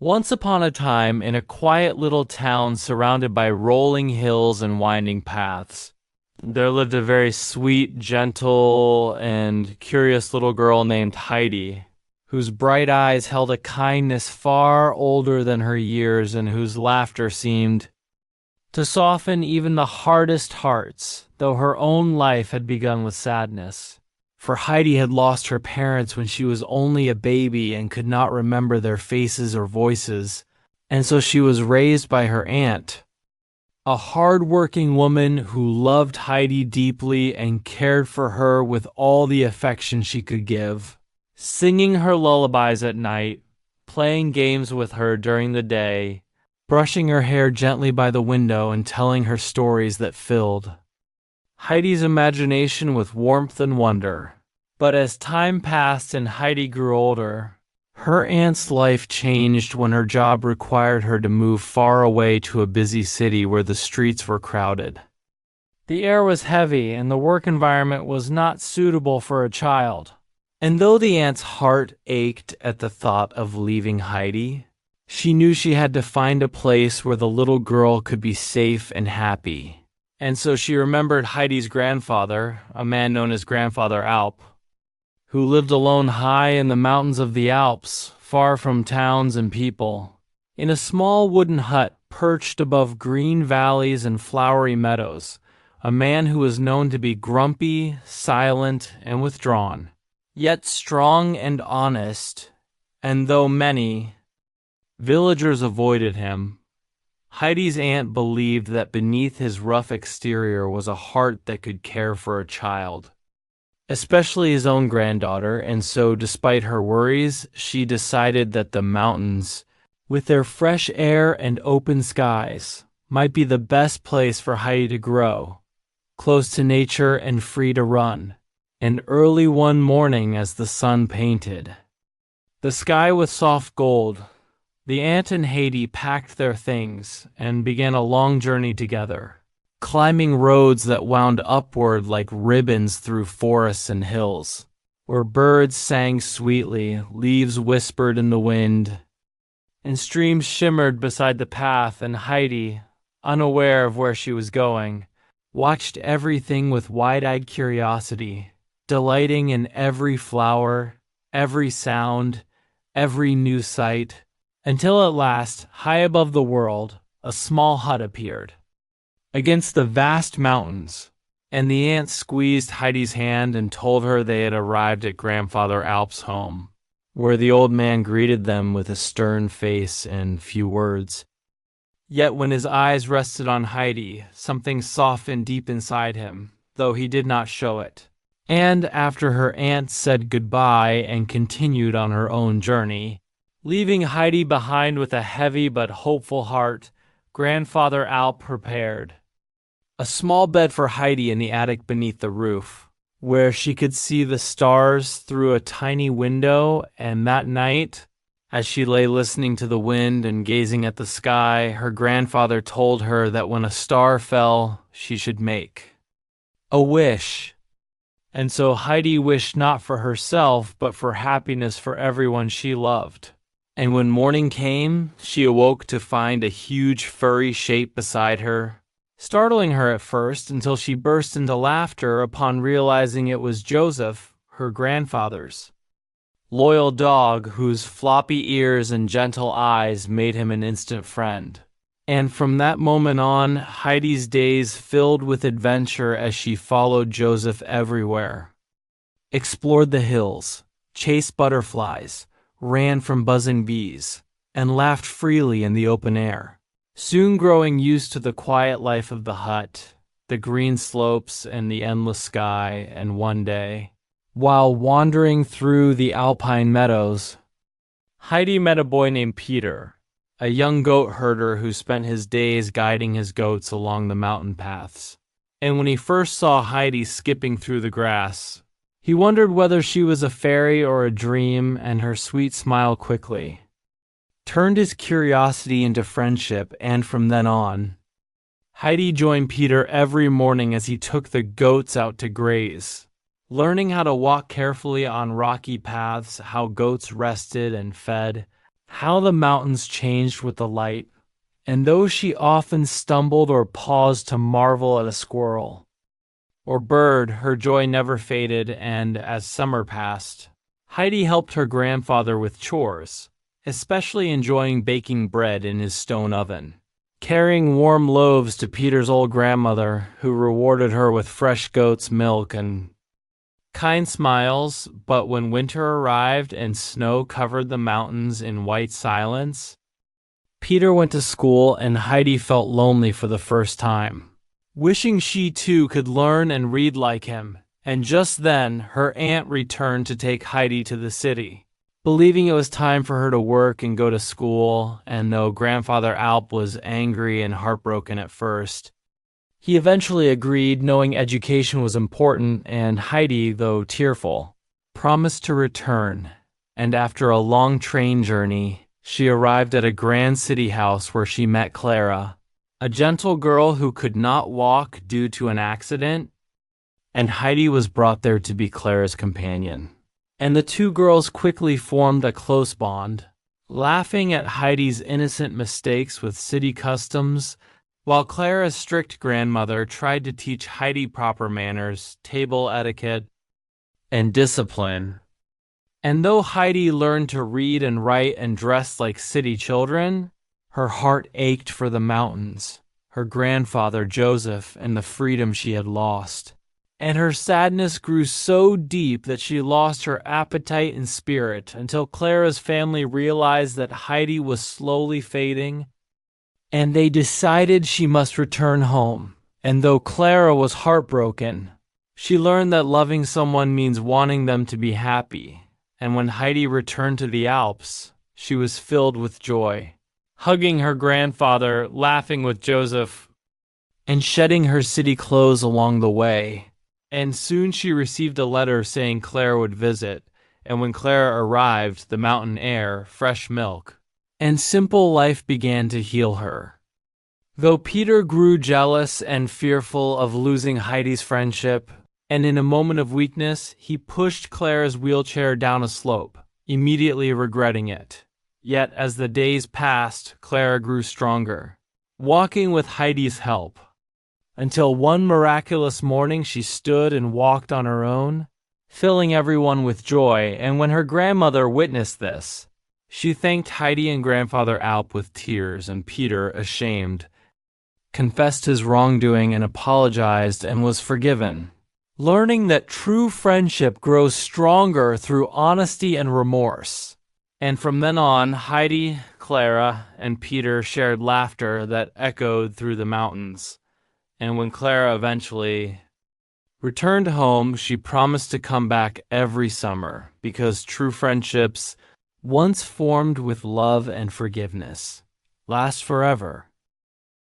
Once upon a time, in a quiet little town surrounded by rolling hills and winding paths, there lived a very sweet, gentle, and curious little girl named Heidi, whose bright eyes held a kindness far older than her years and whose laughter seemed to soften even the hardest hearts, though her own life had begun with sadness. For Heidi had lost her parents when she was only a baby and could not remember their faces or voices, and so she was raised by her aunt, a hard-working woman who loved Heidi deeply and cared for her with all the affection she could give, singing her lullabies at night, playing games with her during the day, brushing her hair gently by the window and telling her stories that filled Heidi's imagination with warmth and wonder. But as time passed and Heidi grew older, her aunt's life changed when her job required her to move far away to a busy city where the streets were crowded. The air was heavy and the work environment was not suitable for a child. And though the aunt's heart ached at the thought of leaving Heidi, she knew she had to find a place where the little girl could be safe and happy. And so she remembered Heidi's grandfather, a man known as Grandfather Alp, who lived alone high in the mountains of the Alps, far from towns and people, in a small wooden hut perched above green valleys and flowery meadows, a man who was known to be grumpy, silent, and withdrawn, yet strong and honest, and though many villagers avoided him, Heidi's aunt believed that beneath his rough exterior was a heart that could care for a child, especially his own granddaughter, and so despite her worries, she decided that the mountains, with their fresh air and open skies, might be the best place for Heidi to grow, close to nature and free to run. And early one morning as the sun painted the sky with soft gold, the aunt and Heidi packed their things and began a long journey together, climbing roads that wound upward like ribbons through forests and hills, where birds sang sweetly, leaves whispered in the wind, and streams shimmered beside the path, and Heidi, unaware of where she was going, watched everything with wide-eyed curiosity, delighting in every flower, every sound, every new sight, until at last, high above the world, a small hut appeared against the vast mountains, and the aunt squeezed Heidi's hand and told her they had arrived at Grandfather Alp's home, where the old man greeted them with a stern face and few words. Yet when his eyes rested on Heidi, something softened deep inside him, though he did not show it. And after her aunt said goodbye and continued on her own journey, leaving Heidi behind with a heavy but hopeful heart, Grandfather Alp prepared a small bed for Heidi in the attic beneath the roof, where she could see the stars through a tiny window, and that night, as she lay listening to the wind and gazing at the sky, her grandfather told her that when a star fell, she should make a wish. And so Heidi wished not for herself, but for happiness for everyone she loved. And when morning came, she awoke to find a huge furry shape beside her, startling her at first until she burst into laughter upon realizing it was Joseph, her grandfather's loyal dog, whose floppy ears and gentle eyes made him an instant friend. And from that moment on, Heidi's days filled with adventure as she followed Joseph everywhere, explored the hills, chased butterflies, ran from buzzing bees, and laughed freely in the open air, soon growing used to the quiet life of the hut, the green slopes, and the endless sky. And one day, while wandering through the alpine meadows, Heidi met a boy named Peter, a young goat herder who spent his days guiding his goats along the mountain paths. And when he first saw Heidi skipping through the grass, he wondered whether she was a fairy or a dream, and her sweet smile quickly turned his curiosity into friendship, and from then on, Heidi joined Peter every morning as he took the goats out to graze, learning how to walk carefully on rocky paths, how goats rested and fed, how the mountains changed with the light, and though she often stumbled or paused to marvel at a squirrel or bird, her joy never faded, and as summer passed, Heidi helped her grandfather with chores, especially enjoying baking bread in his stone oven, carrying warm loaves to Peter's old grandmother, who rewarded her with fresh goat's milk and kind smiles. But when winter arrived and snow covered the mountains in white silence, Peter went to school and Heidi felt lonely for the first time, wishing she too could learn and read like him. And just then, her aunt returned to take Heidi to the city, believing it was time for her to work and go to school. And though Grandfather Alp was angry and heartbroken at first, he eventually agreed, knowing education was important, and Heidi, though tearful, promised to return. And after a long train journey, she arrived at a grand city house where she met Clara, a gentle girl who could not walk due to an accident, and Heidi was brought there to be Clara's companion. And the two girls quickly formed a close bond, laughing at Heidi's innocent mistakes with city customs, while Clara's strict grandmother tried to teach Heidi proper manners, table etiquette, and discipline. And though Heidi learned to read and write and dress like city children, her heart ached for the mountains, her grandfather Joseph, and the freedom she had lost. And her sadness grew so deep that she lost her appetite and spirit until Clara's family realized that Heidi was slowly fading, and they decided she must return home. And though Clara was heartbroken, she learned that loving someone means wanting them to be happy. And when Heidi returned to the Alps, she was filled with joy, hugging her grandfather, laughing with Joseph, and shedding her city clothes along the way. And soon she received a letter saying Clara would visit, and when Clara arrived, the mountain air, fresh milk, and simple life began to heal her. Though Peter grew jealous and fearful of losing Heidi's friendship, and in a moment of weakness, he pushed Clara's wheelchair down a slope, immediately regretting it. Yet as the days passed, Clara grew stronger, walking with Heidi's help, until one miraculous morning she stood and walked on her own, filling everyone with joy. And when her grandmother witnessed this, she thanked Heidi and Grandfather Alp with tears, and Peter, ashamed, confessed his wrongdoing and apologized and was forgiven, learning that true friendship grows stronger through honesty and remorse. And from then on, Heidi, Clara, and Peter shared laughter that echoed through the mountains. And when Clara eventually returned home, she promised to come back every summer, because true friendships, once formed with love and forgiveness, last forever.